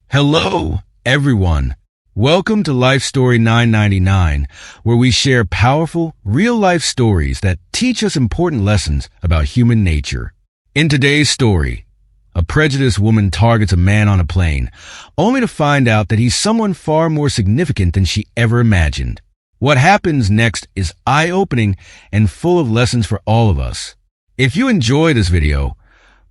Hello, everyone. Welcome to Life Story 999, where we share powerful, real-life stories that teach us important lessons about human nature. In today's story, a prejudiced woman targets a man on a plane, only to find out that he's someone far more significant than she ever imagined. What happens next is eye-opening and full of lessons for all of us. If you enjoy this video,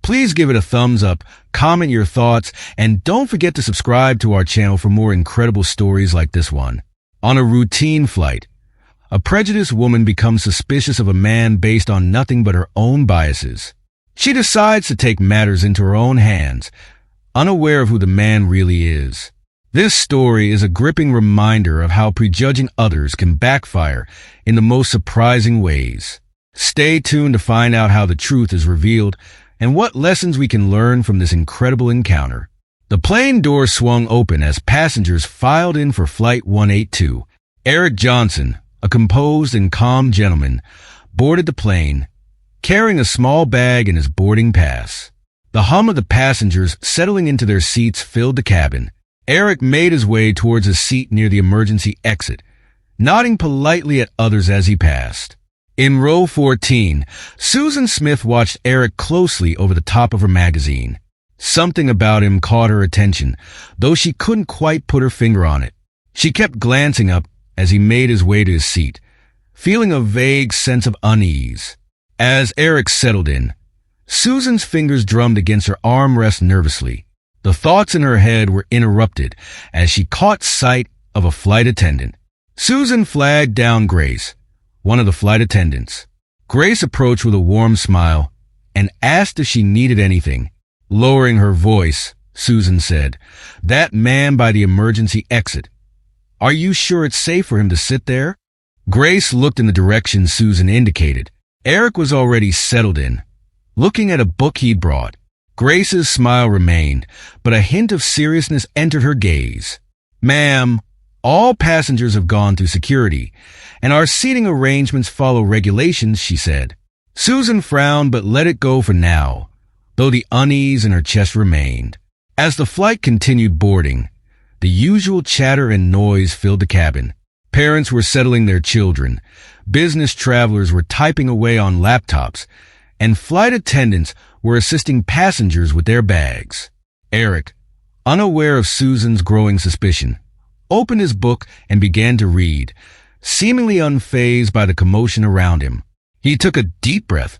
please give it a thumbs up, comment your thoughts, and don't forget to subscribe to our channel for more incredible stories like this one. On a routine flight, a prejudiced woman becomes suspicious of a man based on nothing but her own biases. She decides to take matters into her own hands, unaware of who the man really is. This story is a gripping reminder of how prejudging others can backfire in the most surprising ways. Stay tuned to find out how the truth is revealed and what lessons we can learn from this incredible encounter. The plane door swung open as passengers filed in for Flight 182. Eric Johnson, a composed and calm gentleman, boarded the plane, carrying a small bag and his boarding pass. The hum of the passengers settling into their seats filled the cabin. Eric made his way towards a seat near the emergency exit, nodding politely at others as he passed. In row 14, Susan Smith watched Eric closely over the top of her magazine. Something about him caught her attention, though she couldn't quite put her finger on it. She kept glancing up as he made his way to his seat, feeling a vague sense of unease. As Eric settled in, Susan's fingers drummed against her armrest nervously. The thoughts in her head were interrupted as she caught sight of a flight attendant. Susan flagged down Grace, one of the flight attendants. Grace approached with a warm smile and asked if she needed anything. Lowering her voice, Susan said, "That man by the emergency exit. Are you sure it's safe for him to sit there?" Grace looked in the direction Susan indicated. Eric was already settled in, looking at a book he'd brought. Grace's smile remained, but a hint of seriousness entered her gaze. "Ma'am, all passengers have gone through security, and our seating arrangements follow regulations," she said. Susan frowned but let it go for now, though the unease in her chest remained. As the flight continued boarding, the usual chatter and noise filled the cabin. Parents were settling their children, business travelers were typing away on laptops, and flight attendants were assisting passengers with their bags. Eric, unaware of Susan's growing suspicion, opened his book and began to read, seemingly unfazed by the commotion around him. He took a deep breath,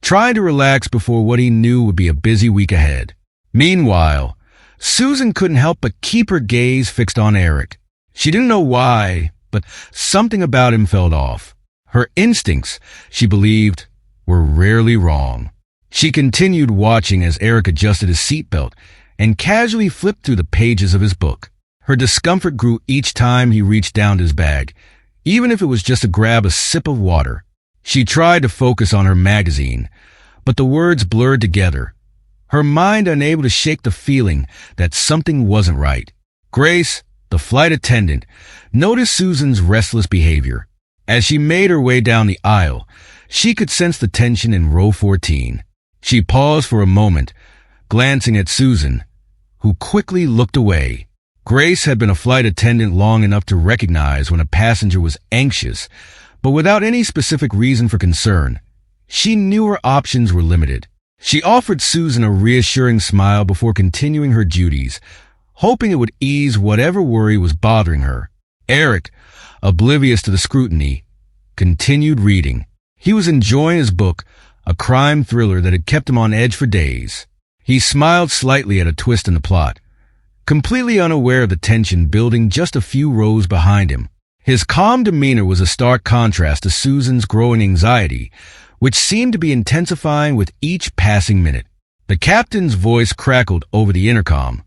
trying to relax before what he knew would be a busy week ahead. Meanwhile, Susan couldn't help but keep her gaze fixed on Eric. She didn't know why, but something about him felt off. Her instincts, she believed, were rarely wrong. She continued watching as Eric adjusted his seatbelt and casually flipped through the pages of his book. Her discomfort grew each time he reached down to his bag, even if it was just to grab a sip of water. She tried to focus on her magazine, but the words blurred together, her mind unable to shake the feeling that something wasn't right. Grace, the flight attendant, noticed Susan's restless behavior. As she made her way down the aisle, she could sense the tension in row 14. She paused for a moment, glancing at Susan, who quickly looked away. Grace had been a flight attendant long enough to recognize when a passenger was anxious, but without any specific reason for concern. She knew her options were limited. She offered Susan a reassuring smile before continuing her duties, hoping it would ease whatever worry was bothering her. Eric, oblivious to the scrutiny, continued reading. He was enjoying his book, a crime thriller that had kept him on edge for days. He smiled slightly at a twist in the plot, completely unaware of the tension building just a few rows behind him. His calm demeanor was a stark contrast to Susan's growing anxiety, which seemed to be intensifying with each passing minute. The captain's voice crackled over the intercom,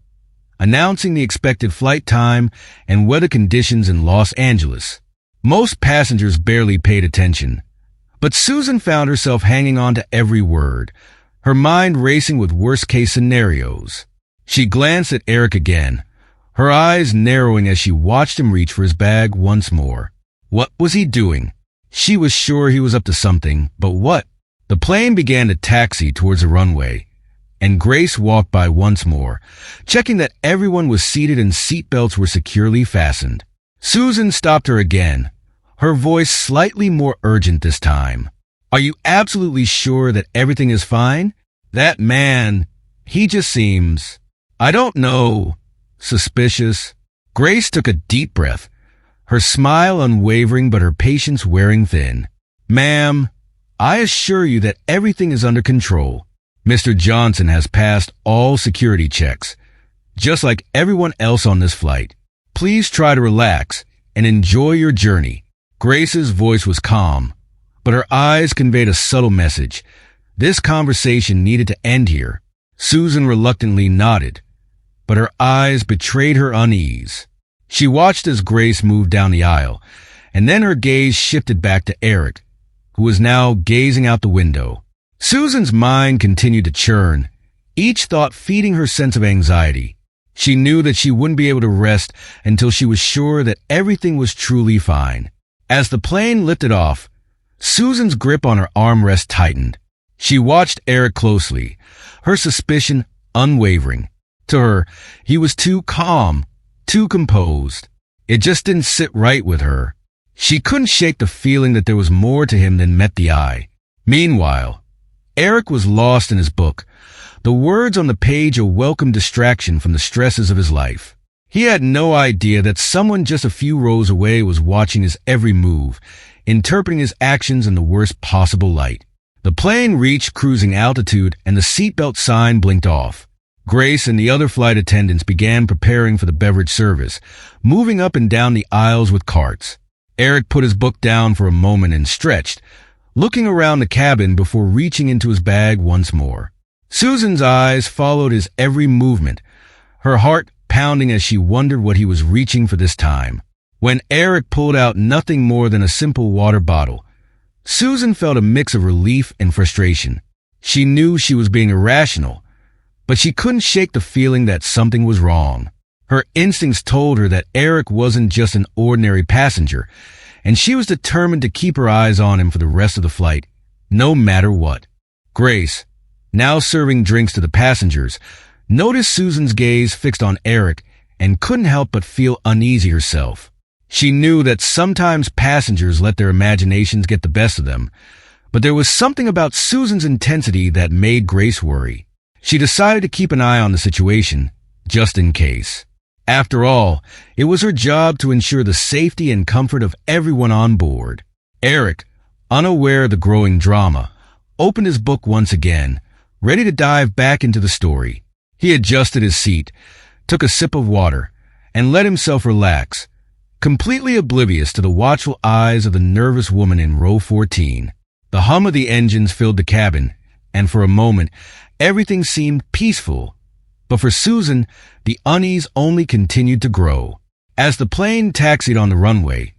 announcing the expected flight time and weather conditions in Los Angeles. Most passengers barely paid attention, but Susan found herself hanging on to every word, her mind racing with worst-case scenarios. She glanced at Eric again, her eyes narrowing as she watched him reach for his bag once more. What was he doing? She was sure he was up to something, but what? The plane began to taxi towards the runway, and Grace walked by once more, checking that everyone was seated and seatbelts were securely fastened. Susan stopped her again, her voice slightly more urgent this time. "Are you absolutely sure that everything is fine? That man, he just seems, I don't know, suspicious." Grace took a deep breath, her smile unwavering but her patience wearing thin. "Ma'am, I assure you that everything is under control. Mr. Johnson has passed all security checks, just like everyone else on this flight. Please try to relax and enjoy your journey." Grace's voice was calm, but her eyes conveyed a subtle message. This conversation needed to end here. Susan reluctantly nodded, but her eyes betrayed her unease. She watched as Grace moved down the aisle, and then her gaze shifted back to Eric, who was now gazing out the window. Susan's mind continued to churn, each thought feeding her sense of anxiety. She knew that she wouldn't be able to rest until she was sure that everything was truly fine. As the plane lifted off, Susan's grip on her armrest tightened. She watched Eric closely, her suspicion unwavering. To her, he was too calm, too composed. It just didn't sit right with her. She couldn't shake the feeling that there was more to him than met the eye. Meanwhile, Eric was lost in his book, the words on the page a welcome distraction from the stresses of his life. He had no idea that someone just a few rows away was watching his every move, interpreting his actions in the worst possible light. The plane reached cruising altitude and the seatbelt sign blinked off. Grace and the other flight attendants began preparing for the beverage service, moving up and down the aisles with carts. Eric put his book down for a moment and stretched, looking around the cabin before reaching into his bag once more. Susan's eyes followed his every movement, her heart pounding as she wondered what he was reaching for this time. When Eric pulled out nothing more than a simple water bottle, Susan felt a mix of relief and frustration. She knew she was being irrational, but she couldn't shake the feeling that something was wrong. Her instincts told her that Eric wasn't just an ordinary passenger, and she was determined to keep her eyes on him for the rest of the flight, no matter what. Grace, now serving drinks to the passengers, noticed Susan's gaze fixed on Eric and couldn't help but feel uneasy herself. She knew that sometimes passengers let their imaginations get the best of them, but there was something about Susan's intensity that made Grace worry. She decided to keep an eye on the situation, just in case. After all, it was her job to ensure the safety and comfort of everyone on board. Eric, unaware of the growing drama, opened his book once again, ready to dive back into the story. He adjusted his seat, took a sip of water, and let himself relax, completely oblivious to the watchful eyes of the nervous woman in row 14. The hum of the engines filled the cabin, and for a moment, everything seemed peaceful. But for Susan, the unease only continued to grow. As the plane taxied on the runway,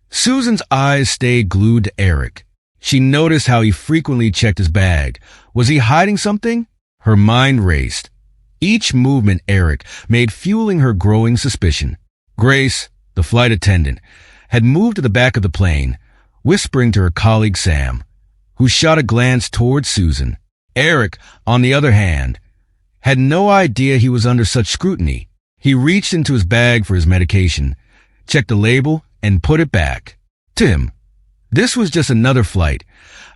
Susan's eyes stayed glued to Eric. She noticed how he frequently checked his bag. Was he hiding something? Her mind raced. Each movement Eric made fueling her growing suspicion. Grace, the flight attendant, had moved to the back of the plane, whispering to her colleague Sam, who shot a glance toward Susan. Eric, on the other hand, had no idea he was under such scrutiny. He reached into his bag for his medication, checked the label, and put it back. To him, this was just another flight,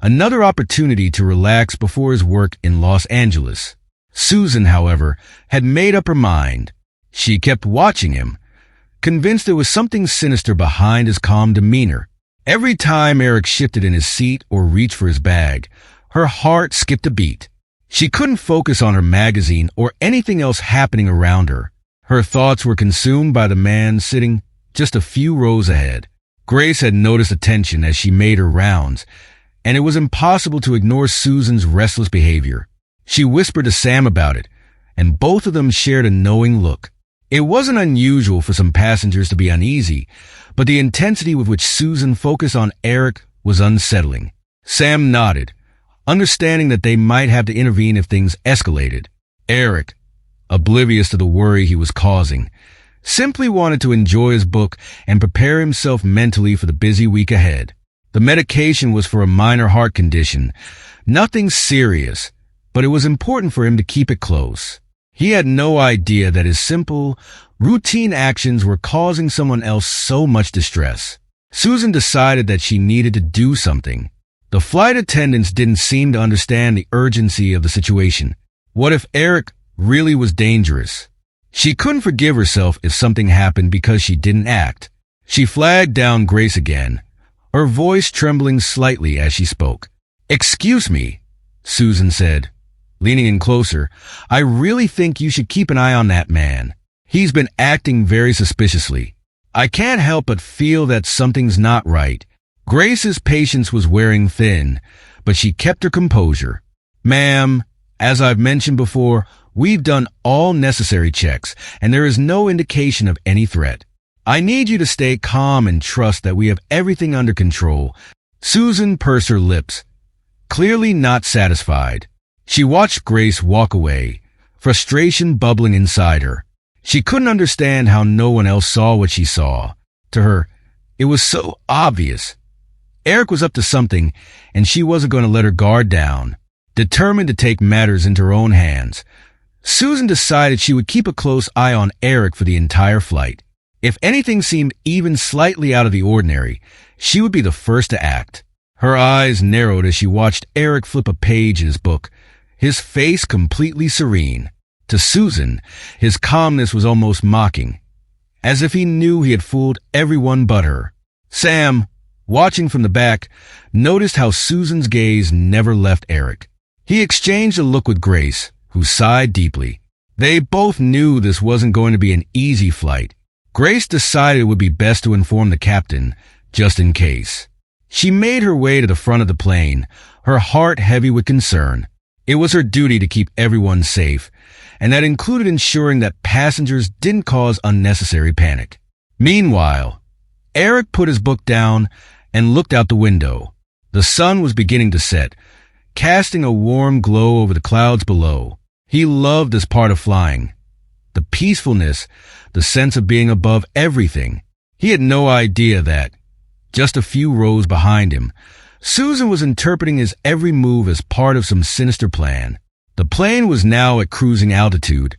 another opportunity to relax before his work in Los Angeles. Susan, however, had made up her mind. She kept watching him, convinced there was something sinister behind his calm demeanor. Every time Eric shifted in his seat or reached for his bag, her heart skipped a beat. She couldn't focus on her magazine or anything else happening around her. Her thoughts were consumed by the man sitting just a few rows ahead. Grace had noticed the tension as she made her rounds, and it was impossible to ignore Susan's restless behavior. She whispered to Sam about it, and both of them shared a knowing look. It wasn't unusual for some passengers to be uneasy, but the intensity with which Susan focused on Eric was unsettling. Sam nodded, understanding that they might have to intervene if things escalated. Eric, oblivious to the worry he was causing, simply wanted to enjoy his book and prepare himself mentally for the busy week ahead. The medication was for a minor heart condition, nothing serious, but it was important for him to keep it close. He had no idea that his simple, routine actions were causing someone else so much distress. Susan decided that she needed to do something. The flight attendants didn't seem to understand the urgency of the situation. What if Eric really was dangerous? She couldn't forgive herself if something happened because she didn't act. She flagged down Grace again, her voice trembling slightly as she spoke. "Excuse me," Susan said, leaning in closer. "I really think you should keep an eye on that man. He's been acting very suspiciously. I can't help but feel that something's not right." Grace's patience was wearing thin, but she kept her composure. "Ma'am, as I've mentioned before, we've done all necessary checks, and there is no indication of any threat. I need you to stay calm and trust that we have everything under control." Susan pursed her lips, clearly not satisfied. She watched Grace walk away, frustration bubbling inside her. She couldn't understand how no one else saw what she saw. To her, it was so obvious. Eric was up to something, and she wasn't going to let her guard down. Determined to take matters into her own hands, Susan decided she would keep a close eye on Eric for the entire flight. If anything seemed even slightly out of the ordinary, she would be the first to act. Her eyes narrowed as she watched Eric flip a page in his book, his face completely serene. To Susan, his calmness was almost mocking, as if he knew he had fooled everyone but her. Sam, watching from the back, noticed how Susan's gaze never left Eric. He exchanged a look with Grace, who sighed deeply. They both knew this wasn't going to be an easy flight. Grace decided it would be best to inform the captain, just in case. She made her way to the front of the plane, her heart heavy with concern. It was her duty to keep everyone safe, and that included ensuring that passengers didn't cause unnecessary panic. Meanwhile, Eric put his book down and looked out the window. The sun was beginning to set, casting a warm glow over the clouds below. He loved this part of flying. The peacefulness, the sense of being above everything. He had no idea that, just a few rows behind him, Susan was interpreting his every move as part of some sinister plan. The plane was now at cruising altitude,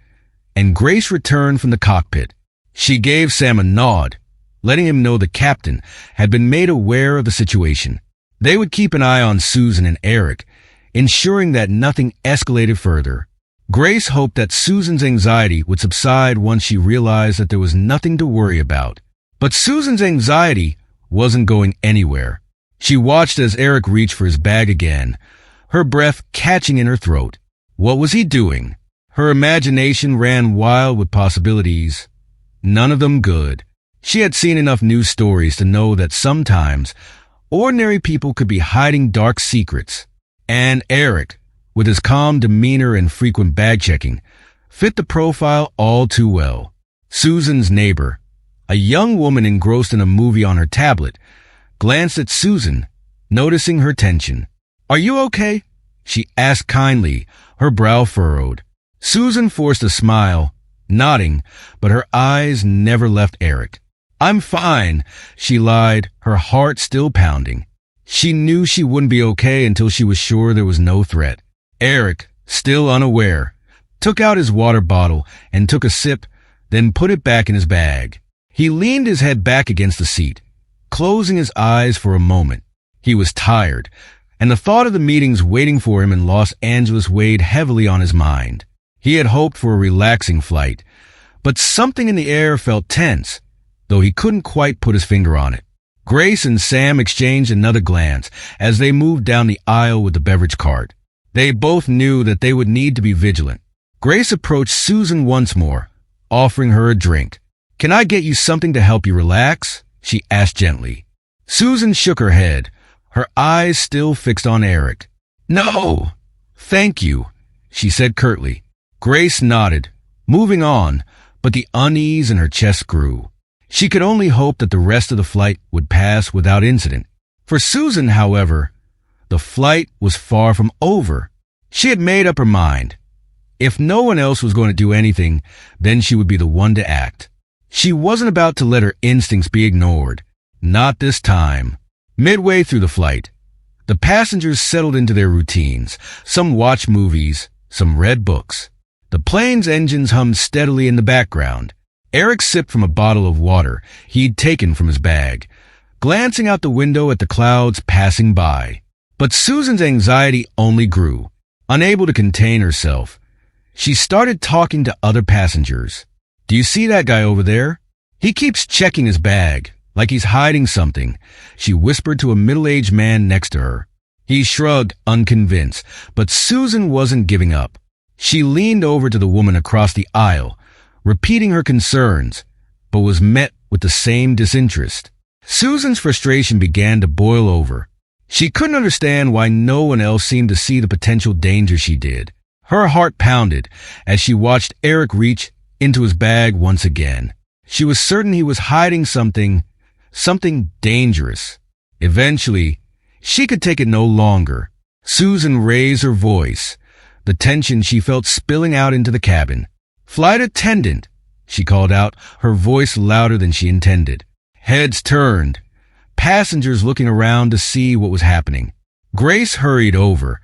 and Grace returned from the cockpit. She gave Sam a nod, letting him know the captain had been made aware of the situation. They would keep an eye on Susan and Eric, ensuring that nothing escalated further. Grace hoped that Susan's anxiety would subside once she realized that there was nothing to worry about. But Susan's anxiety wasn't going anywhere. She watched as Eric reached for his bag again, her breath catching in her throat. What was he doing? Her imagination ran wild with possibilities, none of them good. She had seen enough news stories to know that sometimes ordinary people could be hiding dark secrets. And Eric, with his calm demeanor and frequent bag checking, fit the profile all too well. Susan's neighbor, a young woman engrossed in a movie on her tablet, glanced at Susan, noticing her tension. "Are you okay?" she asked kindly, her brow furrowed. Susan forced a smile, nodding, but her eyes never left Eric. "I'm fine," she lied, her heart still pounding. She knew she wouldn't be okay until she was sure there was no threat. Eric, still unaware, took out his water bottle and took a sip, then put it back in his bag. He leaned his head back against the seat, closing his eyes for a moment. He was tired, and the thought of the meetings waiting for him in Los Angeles weighed heavily on his mind. He had hoped for a relaxing flight, but something in the air felt tense, though he couldn't quite put his finger on it. Grace and Sam exchanged another glance as they moved down the aisle with the beverage cart. They both knew that they would need to be vigilant. Grace approached Susan once more, offering her a drink. "Can I get you something to help you relax?" she asked gently. Susan shook her head, her eyes still fixed on Eric. "No, thank you," she said curtly. Grace nodded, moving on, but the unease in her chest grew. She could only hope that the rest of the flight would pass without incident. For Susan, however, the flight was far from over. She had made up her mind. If no one else was going to do anything, then she would be the one to act. She wasn't about to let her instincts be ignored. Not this time. Midway through the flight, The passengers settled into their routines. Some watched movies, some read books. The plane's engines hummed steadily in the background. Eric sipped from a bottle of water he'd taken from his bag, glancing out the window at the clouds passing by. But Susan's anxiety only grew. Unable to contain herself, she started talking to other passengers. "Do you see that guy over there? He keeps checking his bag, like he's hiding something," she whispered to a middle-aged man next to her. He shrugged, unconvinced, but Susan wasn't giving up. She leaned over to the woman across the aisle, repeating her concerns, but was met with the same disinterest. Susan's frustration began to boil over. She couldn't understand why no one else seemed to see the potential danger she did. Her heart pounded as she watched Eric reach into his bag once again. She was certain he was hiding something dangerous. Eventually, she could take it no longer. Susan raised her voice, the tension she felt spilling out into the cabin. "Flight attendant," she called out, her voice louder than she intended. Heads turned, passengers looking around to see what was happening. Grace hurried over,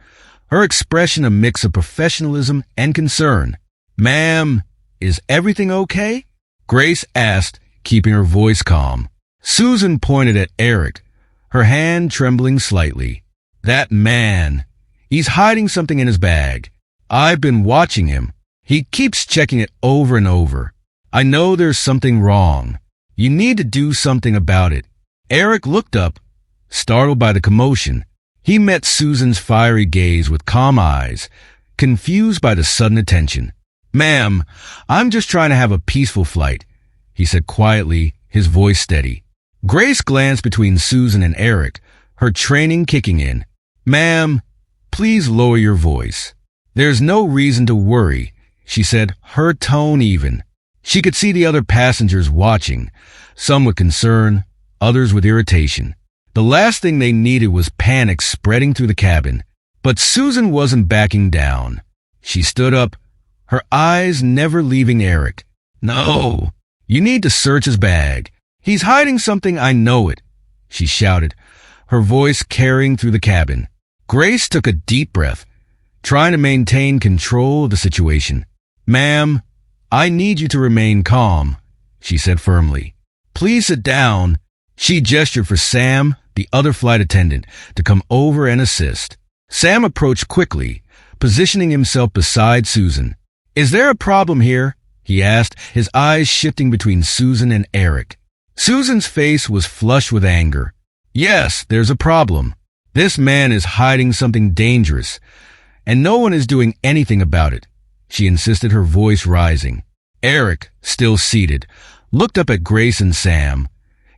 her expression a mix of professionalism and concern. "Ma'am, is everything okay?" Grace asked, keeping her voice calm. Susan pointed at Eric, her hand trembling slightly. "That man, he's hiding something in his bag. I've been watching him. He keeps checking it over and over. I know there's something wrong. You need to do something about it." Eric looked up, startled by the commotion. He met Susan's fiery gaze with calm eyes, confused by the sudden attention. "Ma'am, I'm just trying to have a peaceful flight," he said quietly, his voice steady. Grace glanced between Susan and Eric, her training kicking in. "Ma'am, please lower your voice. There's no reason to worry," she said, her tone even. She could see the other passengers watching, some with concern, others with irritation. The last thing they needed was panic spreading through the cabin. But Susan wasn't backing down. She stood up, her eyes never leaving Eric. "No, you need to search his bag. He's hiding something, I know it," she shouted, her voice carrying through the cabin. Grace took a deep breath, trying to maintain control of the situation. "Ma'am, I need you to remain calm," she said firmly. "Please sit down." She gestured for Sam, the other flight attendant, to come over and assist. Sam approached quickly, positioning himself beside Susan. "Is there a problem here?" he asked, his eyes shifting between Susan and Eric. Susan's face was flushed with anger. "Yes, there's a problem. This man is hiding something dangerous, and no one is doing anything about it," she insisted, her voice rising. Eric, still seated, looked up at Grace and Sam,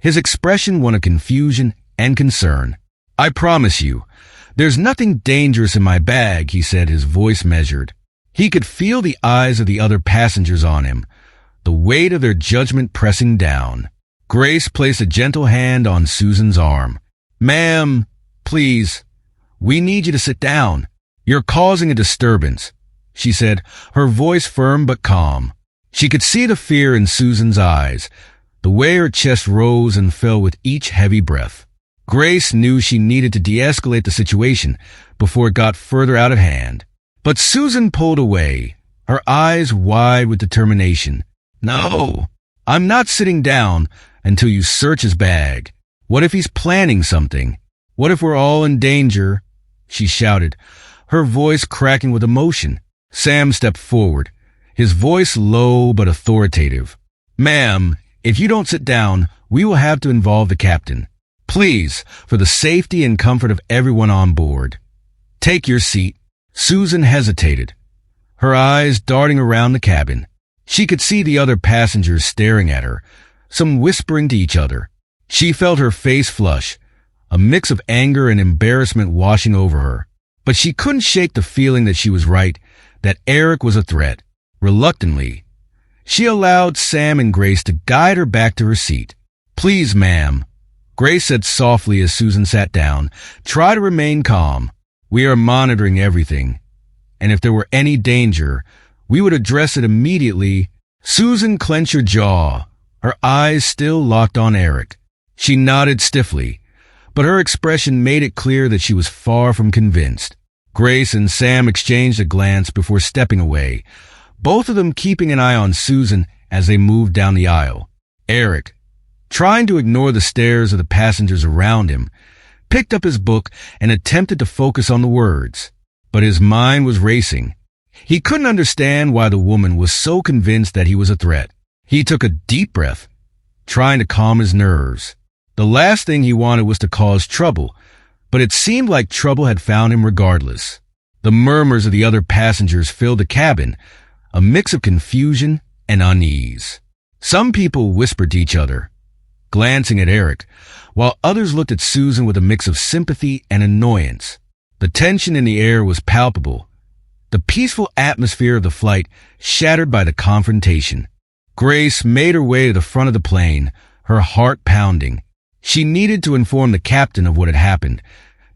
his expression one of confusion and concern. "I promise you, there's nothing dangerous in my bag," he said, his voice measured. He could feel the eyes of the other passengers on him, the weight of their judgment pressing down. Grace placed a gentle hand on Susan's arm. "Ma'am, please, we need you to sit down. You're causing a disturbance," she said, her voice firm but calm. She could see the fear in Susan's eyes, the way her chest rose and fell with each heavy breath. Grace knew she needed to de-escalate the situation before it got further out of hand. But Susan pulled away, her eyes wide with determination. "No, I'm not sitting down until you search his bag. What if he's planning something? What if we're all in danger?" she shouted, her voice cracking with emotion. Sam stepped forward, his voice low but authoritative. "Ma'am, if you don't sit down, we will have to involve the captain. Please, for the safety and comfort of everyone on board. Take your seat." Susan hesitated, her eyes darting around the cabin. She could see the other passengers staring at her, some whispering to each other. She felt her face flush, a mix of anger and embarrassment washing over her. But she couldn't shake the feeling that she was right, that Eric was a threat. Reluctantly, she allowed Sam and Grace to guide her back to her seat. "Please, ma'am," Grace said softly as Susan sat down, "try to remain calm. We are monitoring everything, and if there were any danger, we would address it immediately." Susan clenched her jaw, her eyes still locked on Eric. She nodded stiffly, but her expression made it clear that she was far from convinced. Grace and Sam exchanged a glance before stepping away, both of them keeping an eye on Susan as they moved down the aisle. Eric, trying to ignore the stares of the passengers around him, picked up his book and attempted to focus on the words, but his mind was racing. He couldn't understand why the woman was so convinced that he was a threat. He took a deep breath, trying to calm his nerves. The last thing he wanted was to cause trouble, but it seemed like trouble had found him regardless. The murmurs of the other passengers filled the cabin, a mix of confusion and unease. Some people whispered to each other, glancing at Eric, while others looked at Susan with a mix of sympathy and annoyance. The tension in the air was palpable, the peaceful atmosphere of the flight shattered by the confrontation. Grace made her way to the front of the plane, her heart pounding. She needed to inform the captain of what had happened,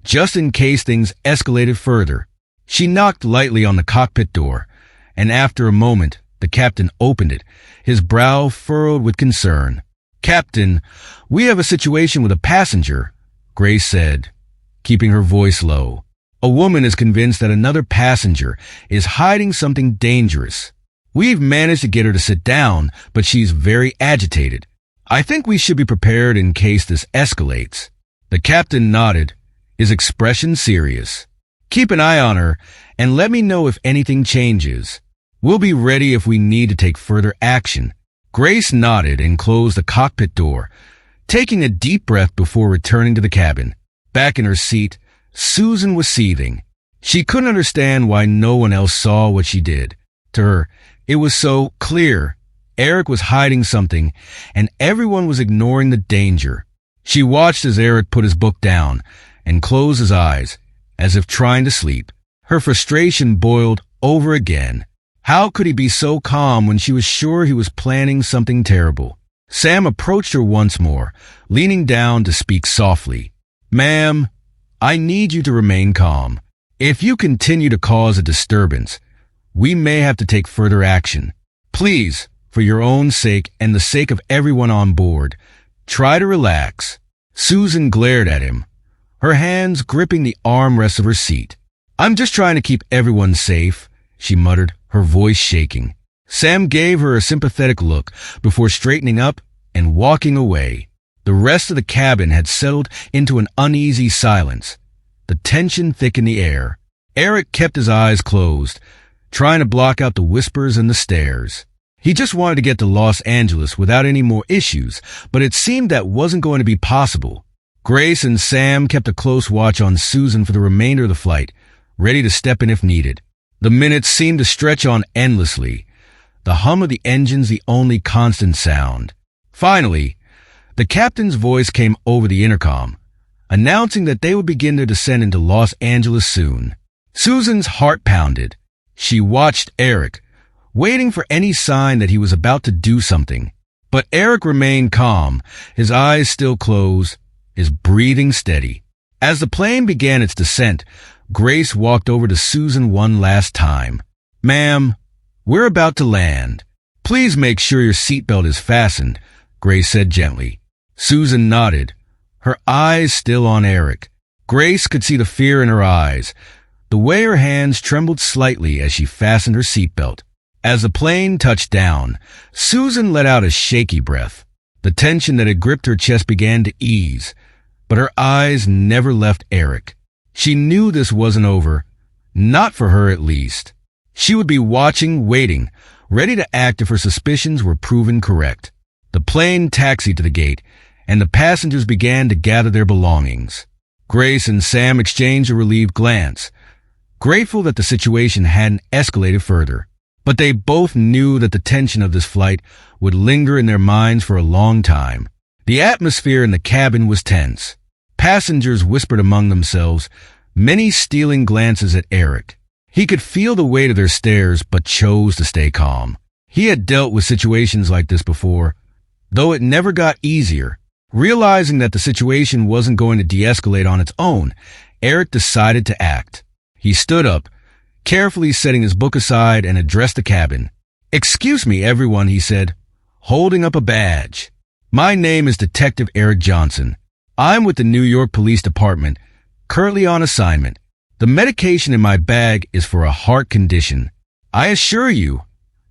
just in case things escalated further. She knocked lightly on the cockpit door, and after a moment, the captain opened it, his brow furrowed with concern. "Captain, we have a situation with a passenger," Grace said, keeping her voice low. "A woman is convinced that another passenger is hiding something dangerous. We've managed to get her to sit down, but she's very agitated. I think we should be prepared in case this escalates." The captain nodded, his expression serious. "Keep an eye on her and let me know if anything changes. We'll be ready if we need to take further action." Grace nodded and closed the cockpit door, taking a deep breath before returning to the cabin. Back in her seat, Susan was seething. She couldn't understand why no one else saw what she did. To her, it was so clear. Eric was hiding something, and everyone was ignoring the danger. She watched as Eric put his book down and closed his eyes, as if trying to sleep. Her frustration boiled over again. How could he be so calm when she was sure he was planning something terrible? Sam approached her once more, leaning down to speak softly. "Ma'am, I need you to remain calm. If you continue to cause a disturbance, we may have to take further action. Please, for your own sake and the sake of everyone on board, try to relax." Susan glared at him, her hands gripping the armrests of her seat. "I'm just trying to keep everyone safe," she muttered, her voice shaking. Sam gave her a sympathetic look before straightening up and walking away. The rest of the cabin had settled into an uneasy silence. The tension thickened the air. Eric kept his eyes closed, trying to block out the whispers and the stares. He just wanted to get to Los Angeles without any more issues, but it seemed that wasn't going to be possible. Grace and Sam kept a close watch on Susan for the remainder of the flight, ready to step in if needed. The minutes seemed to stretch on endlessly, the hum of the engines the only constant sound. Finally, the captain's voice came over the intercom, announcing that they would begin their descent into Los Angeles soon. Susan's heart pounded. She watched Eric, waiting for any sign that he was about to do something. But Eric remained calm, his eyes still closed, his breathing steady. As the plane began its descent, Grace walked over to Susan one last time. "Ma'am, we're about to land. Please make sure your seatbelt is fastened," Grace said gently. Susan nodded, her eyes still on Eric. Grace could see the fear in her eyes, the way her hands trembled slightly as she fastened her seatbelt. As the plane touched down, Susan let out a shaky breath. The tension that had gripped her chest began to ease, but her eyes never left Eric. She knew this wasn't over, not for her at least. She would be watching, waiting, ready to act if her suspicions were proven correct. The plane taxied to the gate, and the passengers began to gather their belongings. Grace and Sam exchanged a relieved glance, grateful that the situation hadn't escalated further. But they both knew that the tension of this flight would linger in their minds for a long time. The atmosphere in the cabin was tense. Passengers whispered among themselves, many stealing glances at Eric. He could feel the weight of their stares, but chose to stay calm. He had dealt with situations like this before, though it never got easier. Realizing that the situation wasn't going to de-escalate on its own, Eric decided to act. He stood up, carefully setting his book aside, and addressed the cabin. "Excuse me, everyone," he said, holding up a badge. "My name is Detective Eric Johnson. I'm with the New York Police Department, currently on assignment. The medication in my bag is for a heart condition. I assure you,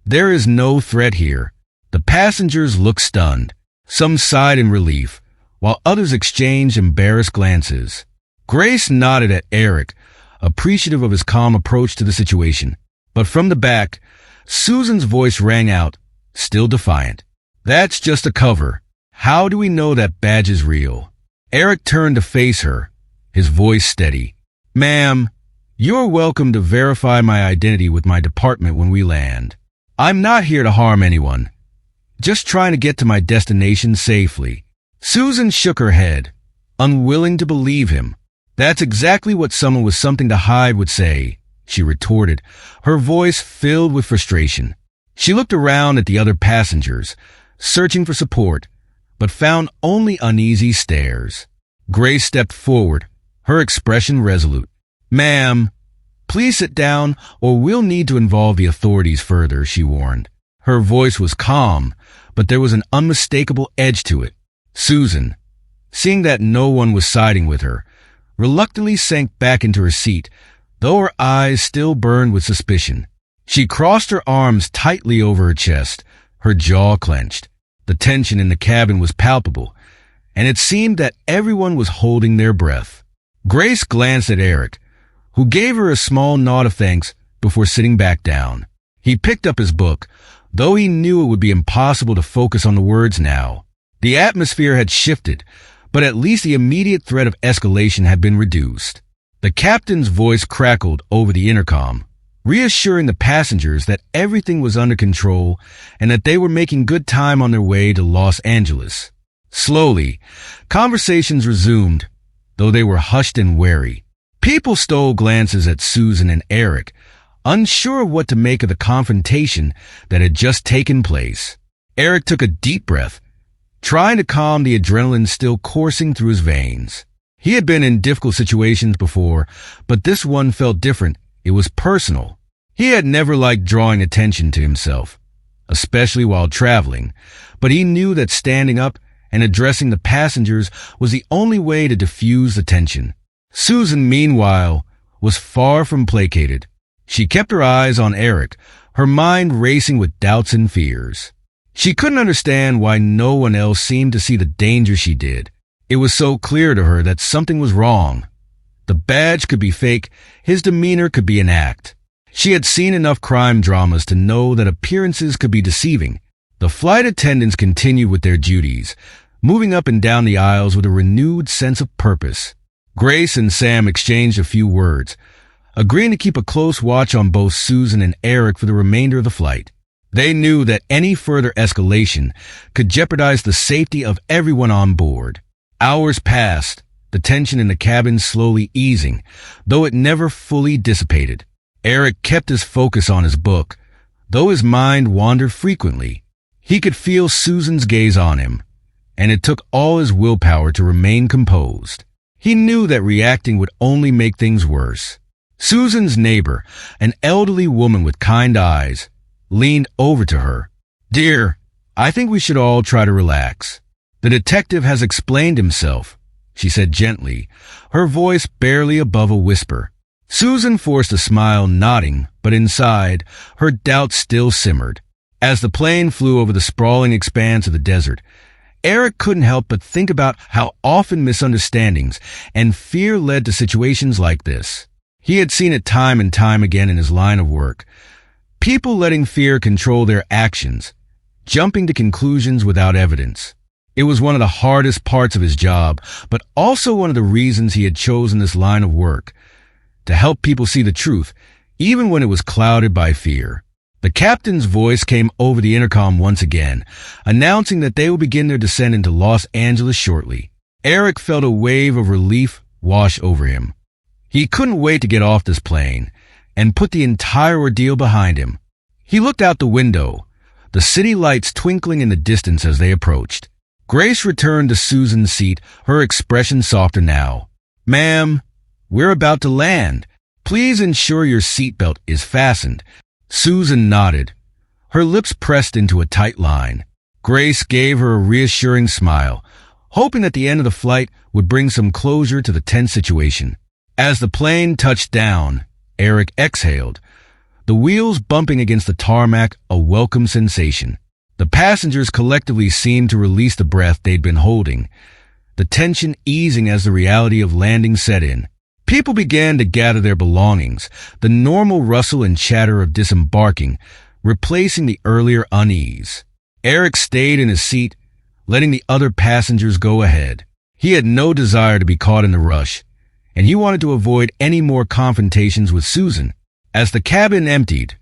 there is no threat here." The passengers looked stunned. Some sighed in relief, while others exchanged embarrassed glances. Grace nodded at Eric, appreciative of his calm approach to the situation. But from the back, Susan's voice rang out, still defiant. "That's just a cover. How do we know that badge is real?" Eric turned to face her, his voice steady. "Ma'am, you're welcome to verify my identity with my department when we land. I'm not here to harm anyone. Just trying to get to my destination safely." Susan shook her head, unwilling to believe him. "That's exactly what someone with something to hide would say," she retorted, her voice filled with frustration. She looked around at the other passengers, searching for support, but found only uneasy stares. Grace stepped forward, her expression resolute. "Ma'am, please sit down or we'll need to involve the authorities further," she warned. Her voice was calm, but there was an unmistakable edge to it. Susan, seeing that no one was siding with her, reluctantly sank back into her seat, though her eyes still burned with suspicion. She crossed her arms tightly over her chest, her jaw clenched. The tension in the cabin was palpable, and it seemed that everyone was holding their breath. Grace glanced at Eric, who gave her a small nod of thanks before sitting back down. He picked up his book, though he knew it would be impossible to focus on the words now. The atmosphere had shifted, but at least the immediate threat of escalation had been reduced. The captain's voice crackled over the intercom, reassuring the passengers that everything was under control and that they were making good time on their way to Los Angeles. Slowly, conversations resumed, though they were hushed and wary. People stole glances at Susan and Eric, unsure of what to make of the confrontation that had just taken place. Eric took a deep breath, trying to calm the adrenaline still coursing through his veins. He had been in difficult situations before, but this one felt different. It was personal. He had never liked drawing attention to himself, especially while traveling, but he knew that standing up and addressing the passengers was the only way to diffuse the tension. Susan, meanwhile, was far from placated. She kept her eyes on Eric, her mind racing with doubts and fears. She couldn't understand why no one else seemed to see the danger she did. It was so clear to her that something was wrong. The badge could be fake, his demeanor could be an act. She had seen enough crime dramas to know that appearances could be deceiving. The flight attendants continued with their duties, moving up and down the aisles with a renewed sense of purpose. Grace and Sam exchanged a few words, agreeing to keep a close watch on both Susan and Eric for the remainder of the flight. They knew that any further escalation could jeopardize the safety of everyone on board. Hours passed, the tension in the cabin slowly easing, though it never fully dissipated. Eric kept his focus on his book, though his mind wandered frequently. He could feel Susan's gaze on him, and it took all his willpower to remain composed. He knew that reacting would only make things worse. Susan's neighbor, an elderly woman with kind eyes, leaned over to her. "Dear, I think we should all try to relax. The detective has explained himself," she said gently, her voice barely above a whisper. Susan forced a smile, nodding, but inside, her doubts still simmered. As the plane flew over the sprawling expanse of the desert, Eric couldn't help but think about how often misunderstandings and fear led to situations like this. He had seen it time and time again in his line of work. People letting fear control their actions, jumping to conclusions without evidence. It was one of the hardest parts of his job, but also one of the reasons he had chosen this line of work, to help people see the truth, even when it was clouded by fear. The captain's voice came over the intercom once again, announcing that they will begin their descent into Los Angeles shortly. Eric felt a wave of relief wash over him. He couldn't wait to get off this plane and put the entire ordeal behind him. He looked out the window, the city lights twinkling in the distance as they approached. Grace returned to Susan's seat, her expression softer now. "Ma'am, we're about to land. Please ensure your seatbelt is fastened." Susan nodded, her lips pressed into a tight line. Grace gave her a reassuring smile, hoping that the end of the flight would bring some closure to the tense situation. As the plane touched down, Eric exhaled, the wheels bumping against the tarmac a welcome sensation. The passengers collectively seemed to release the breath they'd been holding, the tension easing as the reality of landing set in. People began to gather their belongings, the normal rustle and chatter of disembarking, replacing the earlier unease. Eric stayed in his seat, letting the other passengers go ahead. He had no desire to be caught in the rush, and he wanted to avoid any more confrontations with Susan. As the cabin emptied,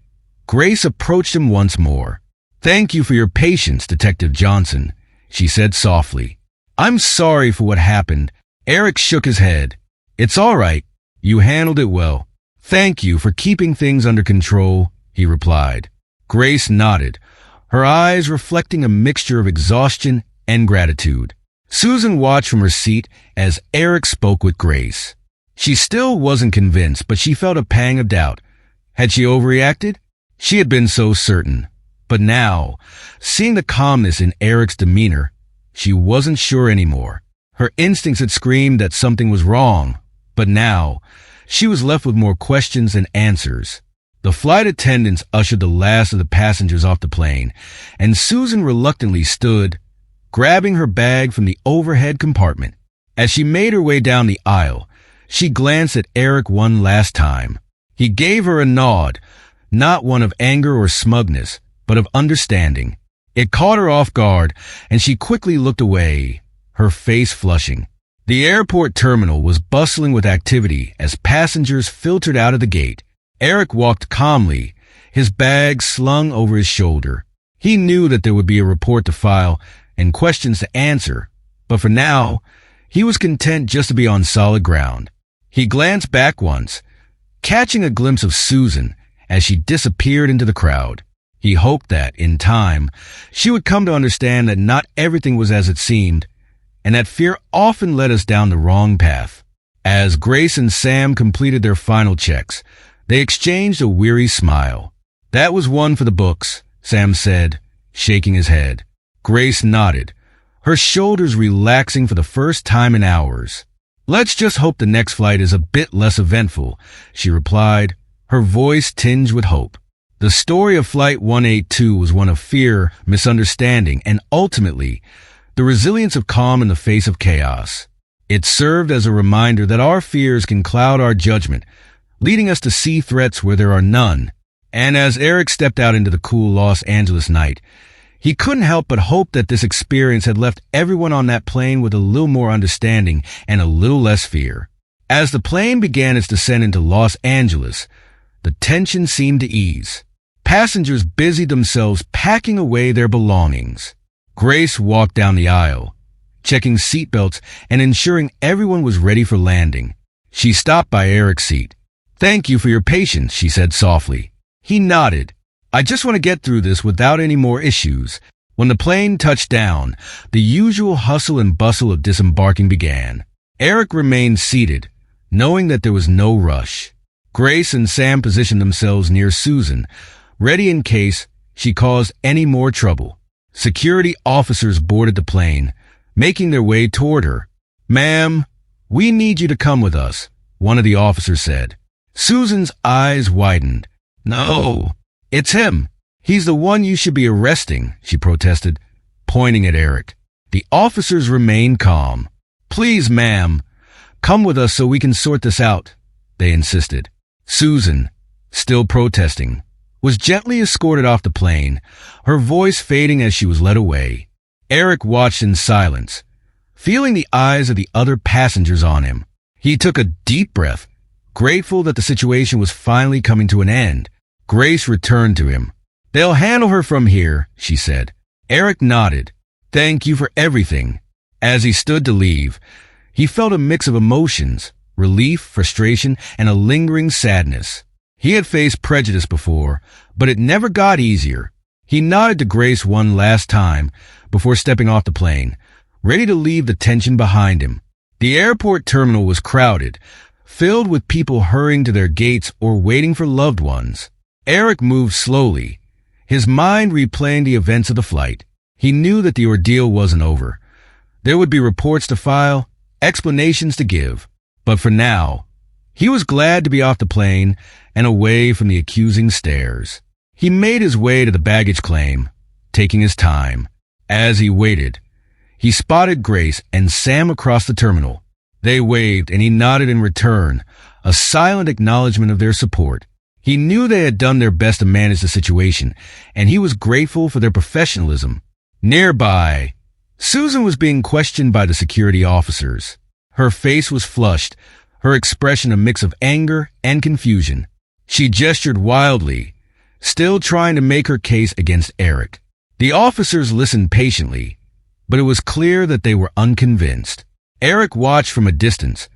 Grace approached him once more. "Thank you for your patience, Detective Johnson," she said softly. "I'm sorry for what happened." Eric shook his head. "It's all right. You handled it well." "Thank you for keeping things under control," he replied. Grace nodded, her eyes reflecting a mixture of exhaustion and gratitude. Susan watched from her seat as Eric spoke with Grace. She still wasn't convinced, but she felt a pang of doubt. Had she overreacted? She had been so certain. But now, seeing the calmness in Eric's demeanor, she wasn't sure anymore. Her instincts had screamed that something was wrong, but now, she was left with more questions than answers. The flight attendants ushered the last of the passengers off the plane, and Susan reluctantly stood, grabbing her bag from the overhead compartment. As she made her way down the aisle, she glanced at Eric one last time. He gave her a nod, not one of anger or smugness, but of understanding. It caught her off guard, and she quickly looked away, her face flushing. The airport terminal was bustling with activity as passengers filtered out of the gate. Eric walked calmly, his bag slung over his shoulder. He knew that there would be a report to file and questions to answer, but for now, he was content just to be on solid ground. He glanced back once, catching a glimpse of Susan as she disappeared into the crowd. He hoped that, in time, she would come to understand that not everything was as it seemed, and that fear often led us down the wrong path. As Grace and Sam completed their final checks, they exchanged a weary smile. "That was one for the books," Sam said, shaking his head. Grace nodded, her shoulders relaxing for the first time in hours. "Let's just hope the next flight is a bit less eventful," she replied, her voice tinged with hope. The story of Flight 182 was one of fear, misunderstanding, and ultimately, the resilience of calm in the face of chaos. It served as a reminder that our fears can cloud our judgment, leading us to see threats where there are none. And as Eric stepped out into the cool Los Angeles night, he couldn't help but hope that this experience had left everyone on that plane with a little more understanding and a little less fear. As the plane began its descent into Los Angeles, the tension seemed to ease. Passengers busied themselves packing away their belongings. Grace walked down the aisle, checking seatbelts and ensuring everyone was ready for landing. She stopped by Eric's seat. "Thank you for your patience," she said softly. He nodded. "I just want to get through this without any more issues." When the plane touched down, the usual hustle and bustle of disembarking began. Eric remained seated, knowing that there was no rush. Grace and Sam positioned themselves near Susan, ready in case she caused any more trouble. Security officers boarded the plane, making their way toward her. "Ma'am, we need you to come with us," one of the officers said. Susan's eyes widened. "No, it's him. He's the one you should be arresting," she protested, pointing at Eric. The officers remained calm. "Please, ma'am, come with us so we can sort this out," they insisted. Susan, still protesting, was gently escorted off the plane, her voice fading as she was led away. Eric watched in silence, feeling the eyes of the other passengers on him. He took a deep breath, grateful that the situation was finally coming to an end. Grace returned to him. "They'll handle her from here," she said. Eric nodded. "Thank you for everything." As he stood to leave, he felt a mix of emotions, relief, frustration, and a lingering sadness. He had faced prejudice before, but it never got easier. He nodded to Grace one last time before stepping off the plane, ready to leave the tension behind him. The airport terminal was crowded, filled with people hurrying to their gates or waiting for loved ones. Eric moved slowly, his mind replaying the events of the flight. He knew that the ordeal wasn't over. There would be reports to file, explanations to give. But for now, he was glad to be off the plane and away from the accusing stares. He made his way to the baggage claim, taking his time. As he waited, he spotted Grace and Sam across the terminal. They waved and he nodded in return, a silent acknowledgement of their support. He knew they had done their best to manage the situation, and he was grateful for their professionalism. Nearby, Susan was being questioned by the security officers. Her face was flushed, her expression a mix of anger and confusion. She gestured wildly, still trying to make her case against Eric. The officers listened patiently, but it was clear that they were unconvinced. Eric watched from a distance,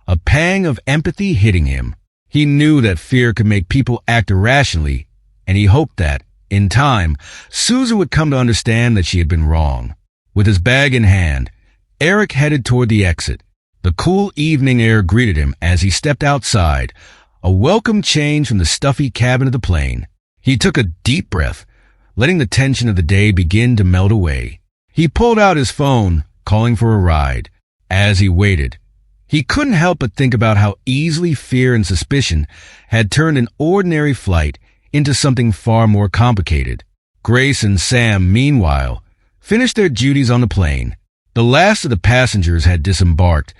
a pang of empathy hitting him. He knew that fear could make people act irrationally, and he hoped that, in time, Susan would come to understand that she had been wrong. With his bag in hand, Eric headed toward the exit. The cool evening air greeted him as he stepped outside, a welcome change from the stuffy cabin of the plane. He took a deep breath, letting the tension of the day begin to melt away. He pulled out his phone, calling for a ride. As he waited, he couldn't help but think about how easily fear and suspicion had turned an ordinary flight into something far more complicated. Grace and Sam, meanwhile, finished their duties on the plane. The last of the passengers had disembarked,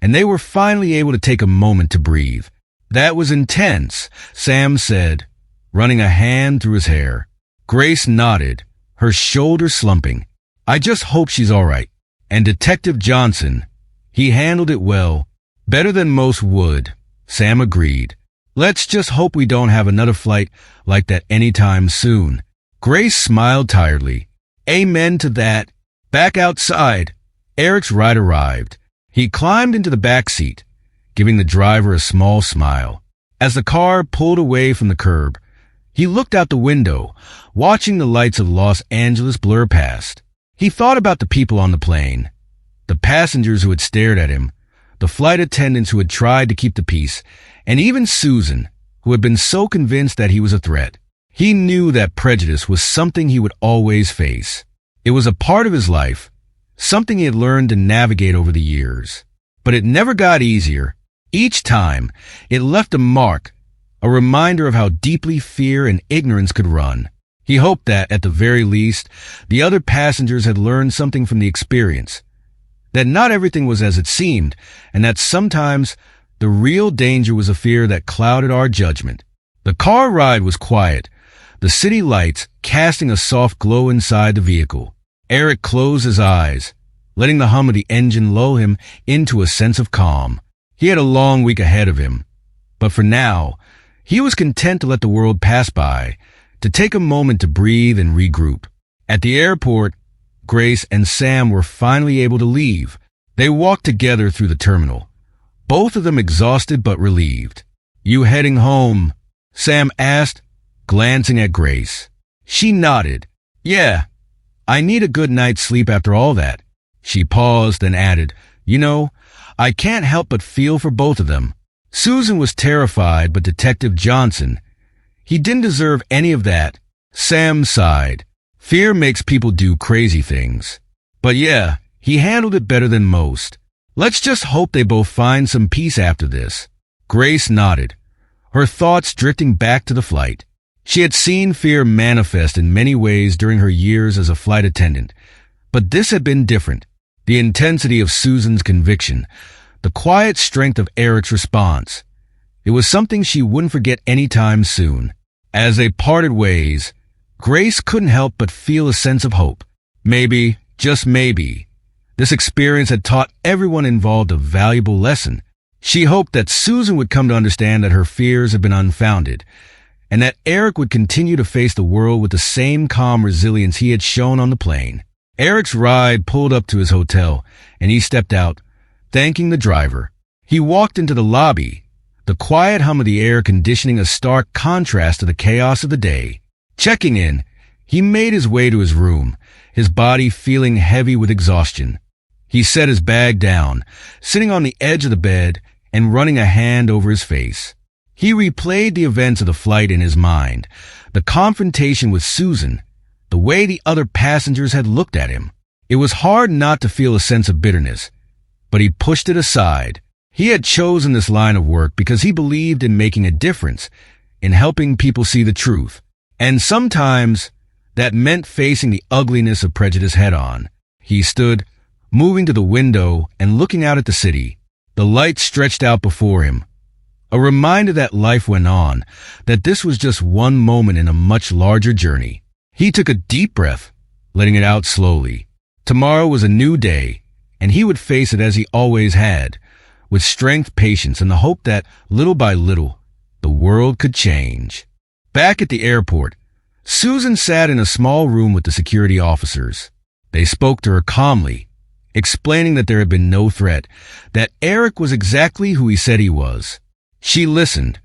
and they were finally able to take a moment to breathe. That was intense, Sam said, running a hand through his hair. Grace nodded, her shoulders slumping. I just hope she's all right. And Detective Johnson, he handled it well, better than most would, Sam agreed. Let's just hope we don't have another flight like that anytime soon. Grace smiled tiredly. Amen to that. Back outside, Eric's ride arrived. He climbed into the back seat, giving the driver a small smile. As the car pulled away from the curb, he looked out the window, watching the lights of Los Angeles blur past. He thought about the people on the plane, the passengers who had stared at him, the flight attendants who had tried to keep the peace, and even Susan, who had been so convinced that he was a threat. He knew that prejudice was something he would always face. It was a part of his life, something he had learned to navigate over the years. But it never got easier. Each time, it left a mark, a reminder of how deeply fear and ignorance could run. He hoped that, at the very least, the other passengers had learned something from the experience, that not everything was as it seemed, and that sometimes the real danger was a fear that clouded our judgment. The car ride was quiet, the city lights casting a soft glow inside the vehicle. Eric closed his eyes, letting the hum of the engine lull him into a sense of calm. He had a long week ahead of him, but for now, he was content to let the world pass by, to take a moment to breathe and regroup. At the airport, Grace and Sam were finally able to leave. They walked together through the terminal, both of them exhausted but relieved. You heading home? Sam asked, glancing at Grace. She nodded. Yeah, I need a good night's sleep after all that. She paused and added, You know, I can't help but feel for both of them. Susan was terrified, but Detective Johnson, he didn't deserve any of that. Sam sighed. Fear makes people do crazy things. But yeah, he handled it better than most. Let's just hope they both find some peace after this. Grace nodded, her thoughts drifting back to the flight. She had seen fear manifest in many ways during her years as a flight attendant, but this had been different. The intensity of Susan's conviction, the quiet strength of Eric's response. It was something she wouldn't forget anytime soon. As they parted ways, Grace couldn't help but feel a sense of hope. Maybe, just maybe, this experience had taught everyone involved a valuable lesson. She hoped that Susan would come to understand that her fears had been unfounded, and that Eric would continue to face the world with the same calm resilience he had shown on the plane. Eric's ride pulled up to his hotel, and he stepped out, thanking the driver. He walked into the lobby, the quiet hum of the air conditioning a stark contrast to the chaos of the day. Checking in, he made his way to his room, his body feeling heavy with exhaustion. He set his bag down, sitting on the edge of the bed and running a hand over his face. He replayed the events of the flight in his mind, the confrontation with Susan, the way the other passengers had looked at him. It was hard not to feel a sense of bitterness, but he pushed it aside. He had chosen this line of work because he believed in making a difference, in helping people see the truth. And sometimes that meant facing the ugliness of prejudice head-on. He stood, moving to the window and looking out at the city. The light stretched out before him, a reminder that life went on, that this was just one moment in a much larger journey. He took a deep breath, letting it out slowly. Tomorrow was a new day, and he would face it as he always had, with strength, patience, and the hope that, little by little, the world could change. Back at the airport, Susan sat in a small room with the security officers. They spoke to her calmly, explaining that there had been no threat, that Eric was exactly who he said he was. She listened,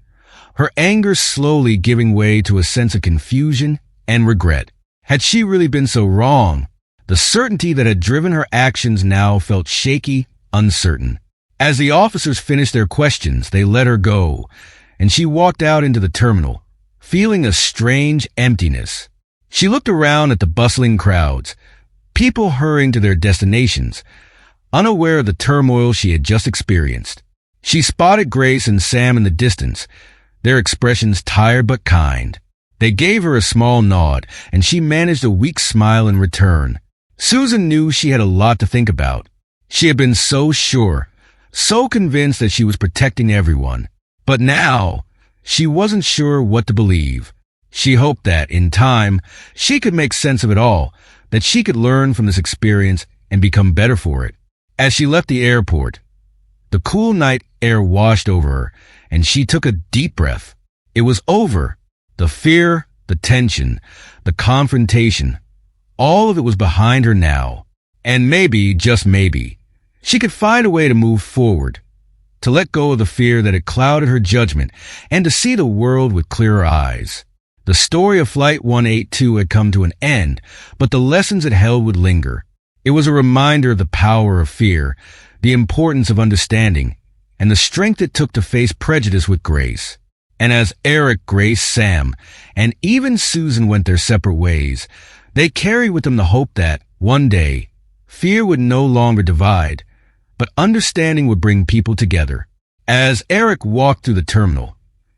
her anger slowly giving way to a sense of confusion and regret. Had she really been so wrong? The certainty that had driven her actions now felt shaky, uncertain. As the officers finished their questions, they let her go, and she walked out into the terminal, feeling a strange emptiness. She looked around at the bustling crowds, people hurrying to their destinations, unaware of the turmoil she had just experienced. She spotted Grace and Sam in the distance, their expressions tired but kind. They gave her a small nod, and she managed a weak smile in return. Susan knew she had a lot to think about. She had been so sure, so convinced that she was protecting everyone. But now, she wasn't sure what to believe. She hoped that, in time, she could make sense of it all, that she could learn from this experience and become better for it. As she left the airport, the cool night air washed over her, and she took a deep breath. It was over. The fear, the tension, the confrontation, all of it was behind her now. And maybe, just maybe, she could find a way to move forward, to let go of the fear that had clouded her judgment, and to see the world with clearer eyes. The story of Flight 182 had come to an end, but the lessons it held would linger. It was a reminder of the power of fear, the importance of understanding, and the strength it took to face prejudice with grace. And as Eric, Grace, Sam, and even Susan went their separate ways, they carried with them the hope that, one day, fear would no longer divide, but understanding would bring people together. As Eric walked through the terminal,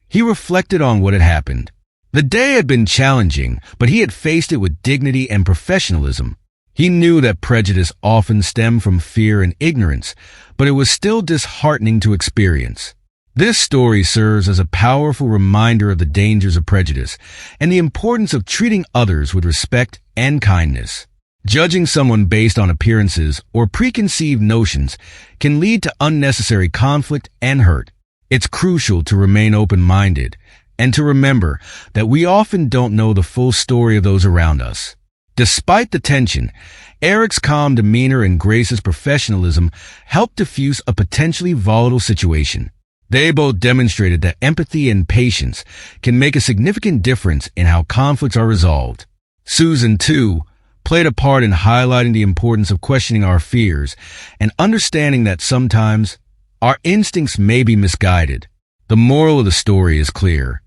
he reflected on what had happened. The day had been challenging, but he had faced it with dignity and professionalism. He knew that prejudice often stemmed from fear and ignorance, but it was still disheartening to experience. This story serves as a powerful reminder of the dangers of prejudice and the importance of treating others with respect and kindness. Judging someone based on appearances or preconceived notions can lead to unnecessary conflict and hurt. It's crucial to remain open-minded and to remember that we often don't know the full story of those around us. Despite the tension, Eric's calm demeanor and Grace's professionalism helped diffuse a potentially volatile situation. They both demonstrated that empathy and patience can make a significant difference in how conflicts are resolved. Susan, too, played a part in highlighting the importance of questioning our fears and understanding that sometimes our instincts may be misguided. The moral of the story is clear.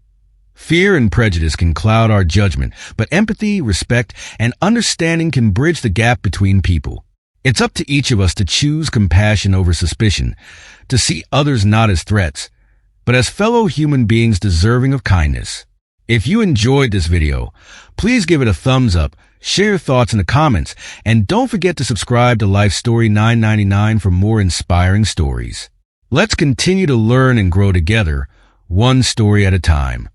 Fear and prejudice can cloud our judgment, but empathy, respect, and understanding can bridge the gap between people. It's up to each of us to choose compassion over suspicion, to see others not as threats, but as fellow human beings deserving of kindness. If you enjoyed this video, please give it a thumbs up, share your thoughts in the comments, and don't forget to subscribe to Life Story 999 for more inspiring stories. Let's continue to learn and grow together, one story at a time.